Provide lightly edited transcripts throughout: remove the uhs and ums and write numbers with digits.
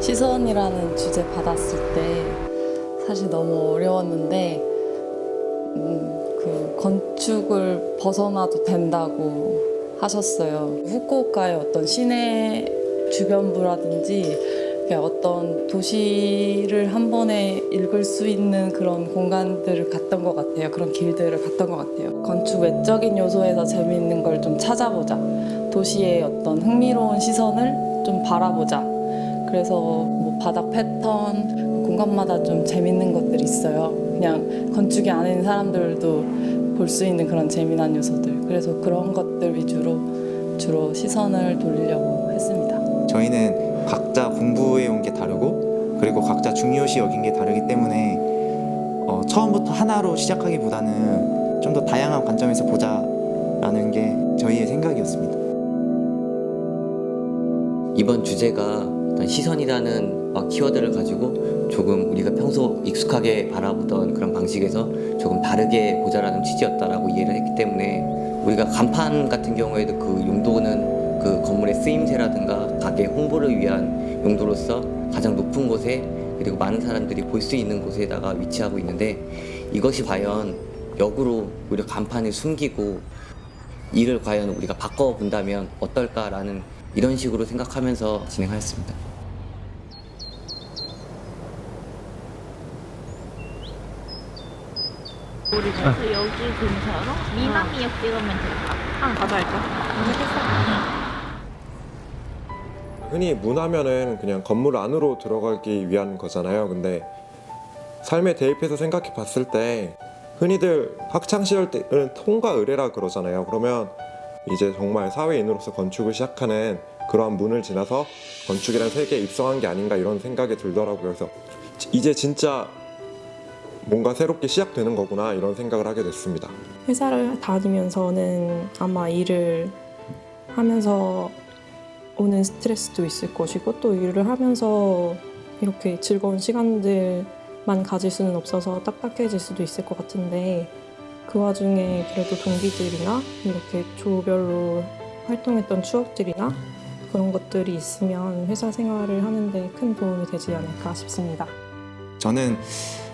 시선이라는 주제 받았을 때 사실 너무 어려웠는데 그 건축을 벗어나도 된다고 하셨어요. 후쿠오카의 어떤 시내 주변부라든지 어떤 도시를 한 번에 읽을 수 있는 그런 공간들을 갔던 것 같아요. 그런 길들을 갔던 것 같아요. 건축 외적인 요소에서 재미있는 걸 좀 찾아보자. 도시의 어떤 흥미로운 시선을 좀 바라보자. 그래서 뭐 바닥 패턴, 공간마다 좀 재밌는 것들이 있어요. 그냥 건축이 아닌 사람들도 볼 수 있는 그런 재미난 요소들. 그래서 그런 것들 위주로 주로 시선을 돌리려고 했습니다. 저희는 각자 공부해 온 게 다르고 그리고 각자 중요시 여긴 게 다르기 때문에 처음부터 하나로 시작하기보다는 좀 더 다양한 관점에서 보자라는 게 저희의 생각이었습니다. 이번 주제가 어떤 시선이라는 키워드를 가지고 조금 우리가 평소 익숙하게 바라보던 그런 방식에서 조금 다르게 보자라는 취지였다라고 이해를 했기 때문에 우리가 간판 같은 경우에도 그 용도는 그 건물의 쓰임새라든가 가게 홍보를 위한 용도로서 가장 높은 곳에 그리고 많은 사람들이 볼 수 있는 곳에다가 위치하고 있는데 이것이 과연 역으로 우리가 간판을 숨기고 이를 과연 우리가 바꿔본다면 어떨까라는 이런 식으로 생각하면서 진행하였습니다. 우리 그래서 여기 근처로 미나미역 찍으면 될까? 가자 할까? 흔히 문하면은 그냥 건물 안으로 들어가기 위한 거잖아요. 근데 삶에 대입해서 생각해 봤을 때 흔히들 학창시절 때는 통과 의례라 그러잖아요. 그러면 이제 정말 사회인으로서 건축을 시작하는 그러한 문을 지나서 건축이라는 세계에 입성한 게 아닌가 이런 생각이 들더라고요. 그래서 이제 진짜 뭔가 새롭게 시작되는 거구나 이런 생각을 하게 됐습니다. 회사를 다니면서는 아마 일을 하면서 오는 스트레스도 있을 것이고 또 일을 하면서 이렇게 즐거운 시간들만 가질 수는 없어서 딱딱해질 수도 있을 것 같은데 그 와중에 그래도 동기들이나 이렇게 조별로 활동했던 추억들이나 그런 것들이 있으면 회사 생활을 하는데 큰 도움이 되지 않을까 싶습니다. 저는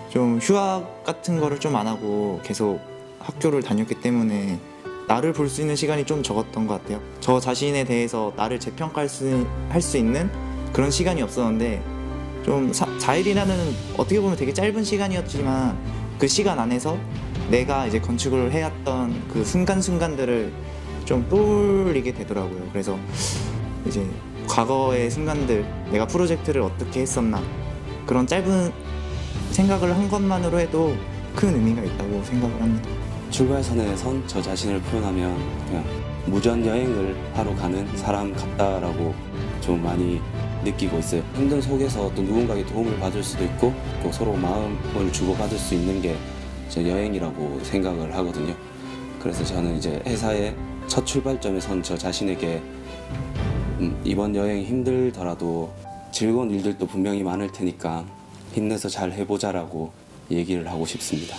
좀 휴학 같은 거를 좀 안 하고 계속 학교를 다녔기 때문에 나를 볼 수 있는 시간이 좀 적었던 것 같아요. 저 자신에 대해서 나를 재평가할 수 있는 그런 시간이 없었는데 좀 4일이라는 어떻게 보면 되게 짧은 시간이었지만 그 시간 안에서 내가 이제 건축을 해왔던 그 순간순간들을 좀 떠올리게 되더라고요. 그래서 이제 과거의 순간들, 내가 프로젝트를 어떻게 했었나 그런 짧은 생각을 한 것만으로 해도 큰 의미가 있다고 생각을 합니다. 출발선에 선 저 자신을 표현하면 그냥 무전 여행을 하러 가는 사람 같다라고 좀 많이 느끼고 있어요. 힘든 속에서 어떤 누군가의 도움을 받을 수도 있고 또 서로 마음을 주고받을 수 있는 게 제 여행이라고 생각을 하거든요. 그래서 저는 이제 회사의 첫 출발점에 선 저 자신에게 이번 여행 힘들더라도 즐거운 일들도 분명히 많을 테니까 힘내서 잘 해보자라고 얘기를 하고 싶습니다.